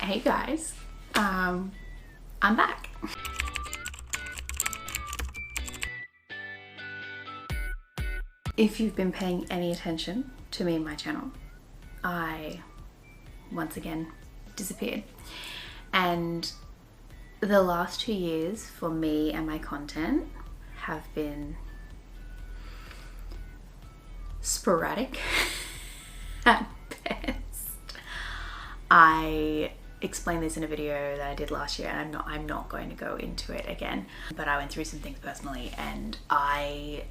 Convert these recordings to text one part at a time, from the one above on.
Hey guys, I'm back. If you've been paying any attention to me and my channel, I once again disappeared. And the last 2 years for me and my content have been sporadic at best. I explained this in a video that I did last year, and I'm not going to go into it again, but I went through some things personally and I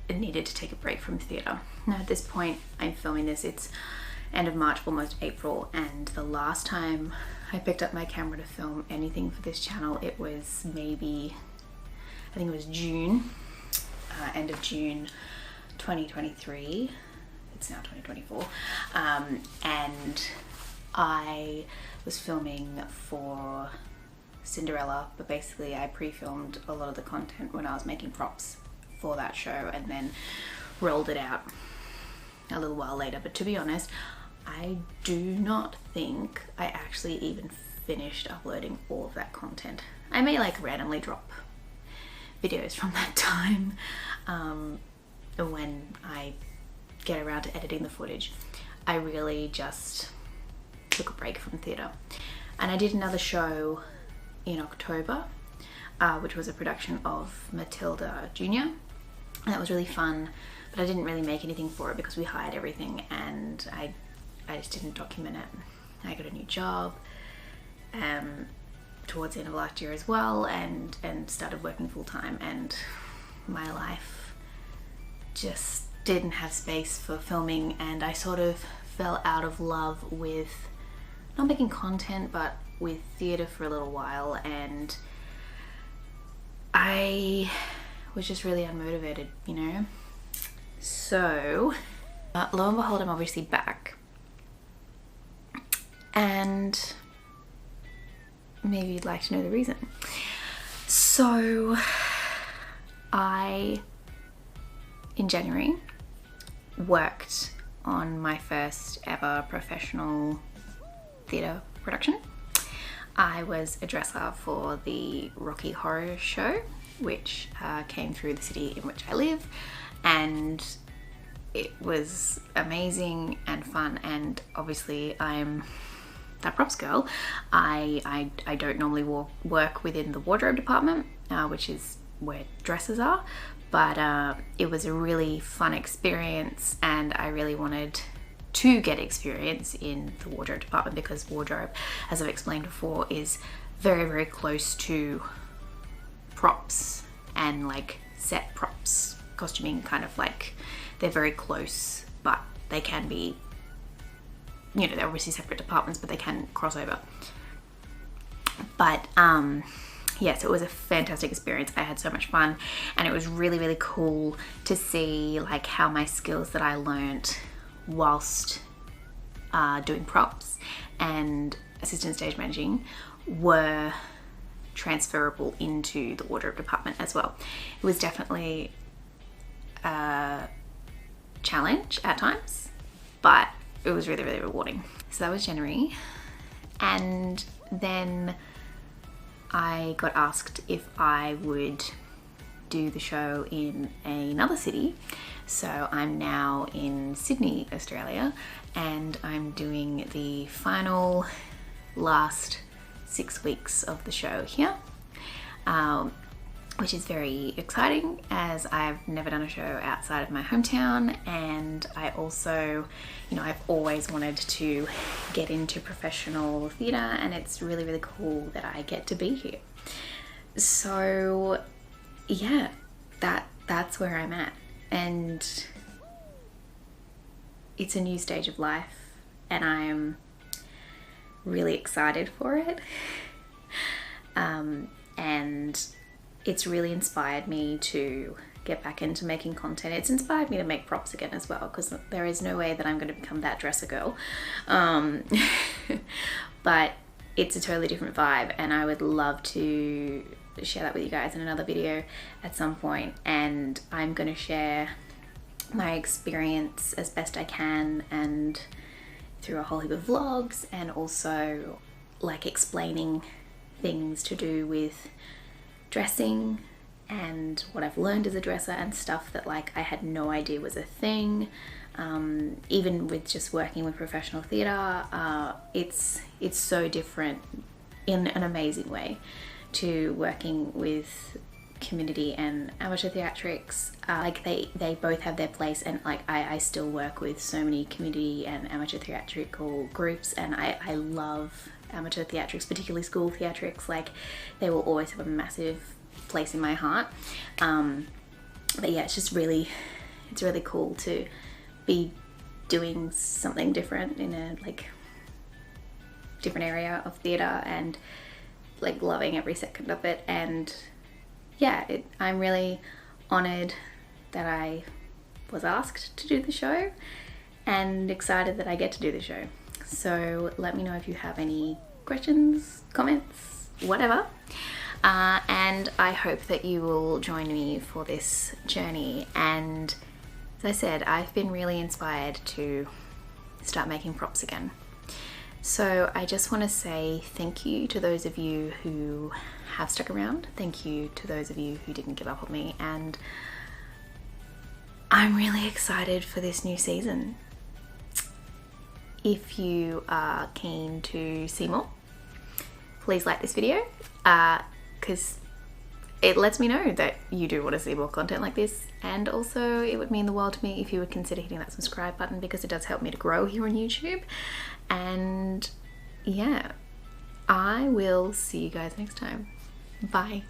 needed to take a break from theatre. Now at this point I'm filming this, it's end of March, almost April, and the last time I picked up my camera to film anything for this channel, it was maybe, I think it was June, end of June 2023. It's now 2024, and I was filming for Cinderella, but basically I pre-filmed a lot of the content when I was making props for that show and then rolled it out a little while later. But to be honest, I do not think I actually even finished uploading all of that content. I may like randomly drop videos from that time when I get around to editing the footage. I really just took a break from theatre, and I did another show in October, which was a production of Matilda Jr. And that was really fun, but I didn't really make anything for it because we hired everything and I just didn't document it. I got a new job towards the end of last year as well, and started working full-time, and my life just didn't have space for filming, and I sort of fell out of love with not making content but with theatre for a little while, and I was just really unmotivated, you know. So lo and behold, I'm obviously back, and maybe you'd like to know the reason. So I, in January, worked on my first ever professional theatre production. I was a dresser for the Rocky Horror Show, which came through the city in which I live, and it was amazing and fun. And obviously I'm that props girl. I don't normally work within the wardrobe department, which is where dresses are, but it was a really fun experience, and I really wanted to get experience in the wardrobe department because wardrobe, as I've explained before, is very, very close to props and like set props, costuming, kind of like they're very close, but they can be, you know, they're obviously separate departments, but they can cross over. But yeah, so it was a fantastic experience. I had so much fun, and it was really, really cool to see like how my skills that I learnt whilst doing props and assistant stage managing were transferable into the wardrobe department as well. It was definitely a challenge at times, but it was really, really rewarding. So that was January, and then I got asked if I would do the show in another city. So I'm now in Sydney, Australia, and I'm doing the final last 6 weeks of the show here, which is very exciting as I've never done a show outside of my hometown, and I also, you know, I've always wanted to get into professional theatre, and it's really, really cool that I get to be here. So yeah, that's where I'm at, and it's a new stage of life and I'm really excited for it, and it's really inspired me to get back into making content. It's inspired me to make props again as well, because there is no way that I'm going to become that dresser girl, but it's a totally different vibe, and I would love to share that with you guys in another video at some point. And I'm going to share my experience as best I can, and through a whole heap of vlogs, and also like explaining things to do with dressing and what I've learned as a dresser and stuff that like I had no idea was a thing. Even with just working with professional theatre, it's so different in an amazing way to working with community and amateur theatrics. Like they both have their place, and like I still work with so many community and amateur theatrical groups, and I love amateur theatrics, particularly school theatrics. Like they will always have a massive place in my heart. But yeah, it's really cool to be doing something different in a like different area of theatre, and like loving every second of it. And yeah, I'm really honoured that I was asked to do the show and excited that I get to do the show. So let me know if you have any questions, comments, whatever. And I hope that you will join me for this journey. And as I said, I've been really inspired to start making props again. So I just want to say thank you to those of you who have stuck around. Thank you to those of you who didn't give up on me. And I'm really excited for this new season. If you are keen to see more, please like this video, because it lets me know that you do want to see more content like this. And also it would mean the world to me if you would consider hitting that subscribe button, because it does help me to grow here on YouTube. And yeah, I will see you guys next time. Bye.